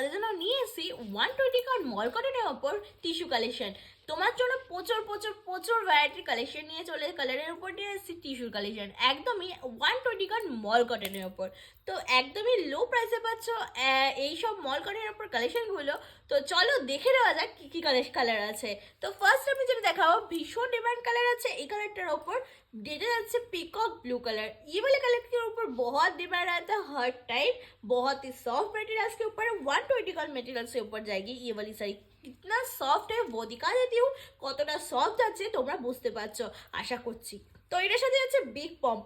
তোমাদের জন্য নিয়ে এসেছি 120 কাউন্ট মল কটনের ওপর টিস্যু কালেকশন। তোমার জন্য প্রচুর প্রচুর প্রচুর ভ্যারাইটির কালেকশন নিয়ে চলে কালারের উপর নিয়ে এসেছি টিস্যুর কালেকশন, একদমই 120 কাউন্ট মল কটনের ওপর। তো একদমই লো প্রাইসে পাচ্ছ এইসব মল কটনের ওপর কালেকশনগুলো। তো চলো দেখে নেওয়া যাক কী কী কালার আছে। তো ফার্স্ট আমি যেটা দেখাবো, ভীষণ ডিমান্ড কালার আছে এই কালারটার ওপর, যেটা যাচ্ছে पिकॉक ब्लू कलर। ये वाले कलर के ऊपर बहुत डिमांड आता है हर टाइम। बहुत ही सॉफ्ट मटेरियल्स के ऊपर 120 का मटेरियल से ऊपर जाएगी ये वाली साड़ी। कितना सॉफ्ट है वो दिखा देती हूँ, কতটা সফট আছে তোমরা বুঝতে পারছো আশা করছি। তো এটার সাথে যাচ্ছে বিগ পম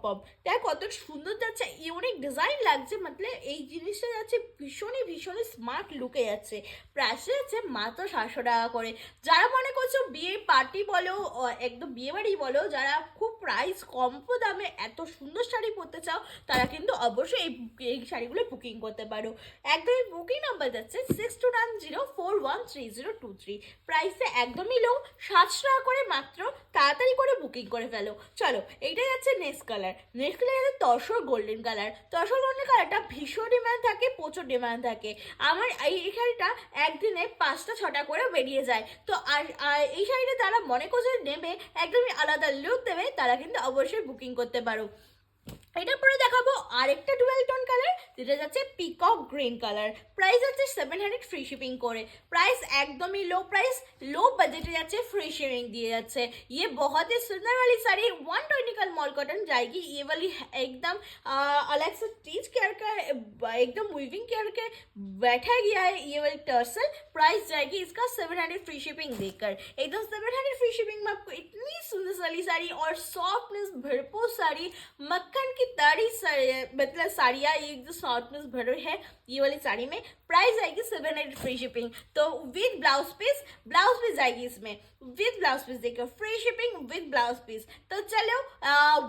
দেখ কত সুন্দর যাচ্ছে, ইউনিক ডিজাইন লাগছে, মানে এই জিনিসটা যাচ্ছে ভীষণই ভীষণই স্মার্ট লুকে যাচ্ছে। প্রাইস যাচ্ছে মাত্র 700 টাকা করে। যারা মনে করছো বিয়ে পার্টি বলো একদম বিয়ে বাড়ি বলো, যারা খুব প্রাইস কম দামে এত সুন্দর শাড়ি পরতে চাও তারা কিন্তু অবশ্যই এই শাড়িগুলো বুকিং করতে পারো। একদমই বুকিং নাম্বার যাচ্ছে 6290413023। প্রাইসে একদমই লো, 700 টাকা করে মাত্র, তাড়াতাড়ি করে বুকিং করে ফেলো। চলো এইটা যাচ্ছে নেক্সট কালার যাচ্ছে tussar golden colour. Tussar golden কালারটা ভীষণ ডিমান্ড থাকে, প্রচুর ডিমান্ড থাকে। আমার এই শাড়িটা একদিনে 5টা 6টা করে বেরিয়ে যায়। তো আর এই শাড়িটা যারা মনে করছে নেবে একদমই আলাদা লুক দেবে তারা কিন্তু অবশ্যই বুকিং করতে পারো। এটার পরে দেখাবো আরেকটা ডুয়াল টোন কালার, যেটা যাচ্ছে পিকক গ্রিন কালার। প্রাইস যাচ্ছে 700 ফ্রি শিপিং করে। প্রাইস একদমই लो प्राइस, लो बजट যাচ্ছে, फ्री शिपिंग दिए जाচ্ছে। ये बहुत ही सुंदर वाली साड़ी 120 का मॉल कॉटन जाएगी। ये वाली एकदम अलग से स्टिच करके एकदम वीविंग करके बैठा गया है ये वाली टर्सल। प्राइस जाएगी इसका 700 फ्री शिपिंग देकर। एकदम 700 फ्री शिपिंग में आपको इतनी सुंदर वाली साड़ी और सॉफ्टनेस भरपूर साड़ी, मक्खन की ताड़ी मतलब साड़ियाँ एक जो सॉफ्टनेस भरे है ये वाली साड़ी में। प्राइस आएगी 700 फ्री शिपिंग। तो विद ब्लाउज पीस जाएगी इसमें, विद ब्लाउज पीस देखो, free shipping with blouse piece. तो चलो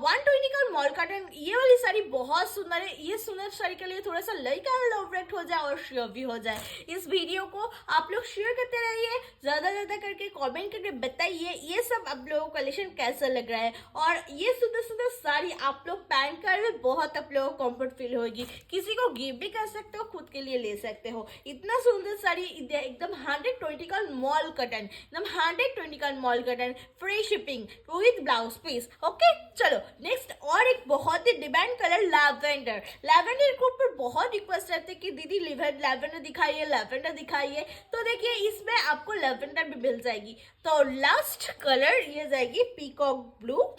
120 का मॉल कॉटन ये वाली साड़ी बहुत सुंदर है। ये सुंदर साड़ी के लिए थोड़ा सा लड़का लव रेक्ट हो जाए और शेयर भी हो जाए। इस वीडियो को आप लोग शेयर करते रहिए, ज़्यादा करके कमेंट करके बताइए ये सब आप लोगों को कलेक्शन कैसा लग रहा है। और ये सुंदर सुंदर साड़ी आप लोग पहन कर बहुत आप लोगों को कम्फर्ट फील होगी, किसी को गिफ्ट भी कर सकते हो, खुद के लिए ले सकते हो। इतना सुंदर साड़ी एकदम 120 का मॉल कटन, एकदम 120 का मॉल cotton, free shipping with blouse piece. Okay चलो नेक्स्ट और एक बहुत ही डिमांड कलर लैवेंडर। लैवेंडर के ऊपर बहुत रिक्वेस्ट रहती है कि दीदी लैवेंडर दिखाइए, लैवेंडर दिखाइए। तो देखिए इसमें आपको लैवेंडर भी मिल जाएगी। तो लास्ट कलर ये जाएगी पीकॉक ब्लू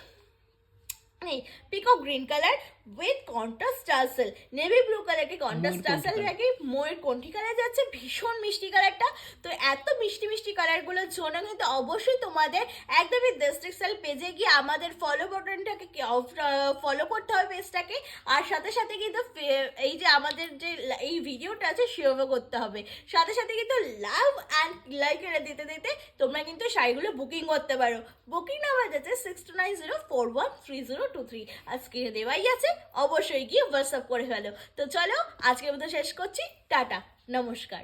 नहीं peacock green colour with contrast tassel, navy blue colour के কন্ট্রাস্ট টাসেল থাকে, ময়ের কোন্টি কালার যাচ্ছে, ভীষণ মিষ্টি কালারটা। তো এত মিষ্টি মিষ্টি কালারগুলোর জন্য কিন্তু অবশ্যই তোমাদের একদমই ডেসক্রিপশন পেজে গিয়ে আমাদের ফলো বাটনটাকে ফলো করতে হবে পেজটাকে, আর সাথে সাথে কিন্তু এই যে আমাদের যে এই ভিডিওটা আছে শেয়ারও করতে হবে। সাথে সাথে কিন্তু লাভ অ্যান্ড লাইক এটা দিতে দিতে তোমরা কিন্তু শাড়িগুলো বুকিং করতে পারো। বুকিং নাম্বার যাচ্ছে 6290413023। আজকে দেওয়াই আছে, অবশ্যই গিয়ে হোয়াটসঅ্যাপ করে ফেলো। তো চলো আজকের মতো শেষ করছি, টাটা নমস্কার।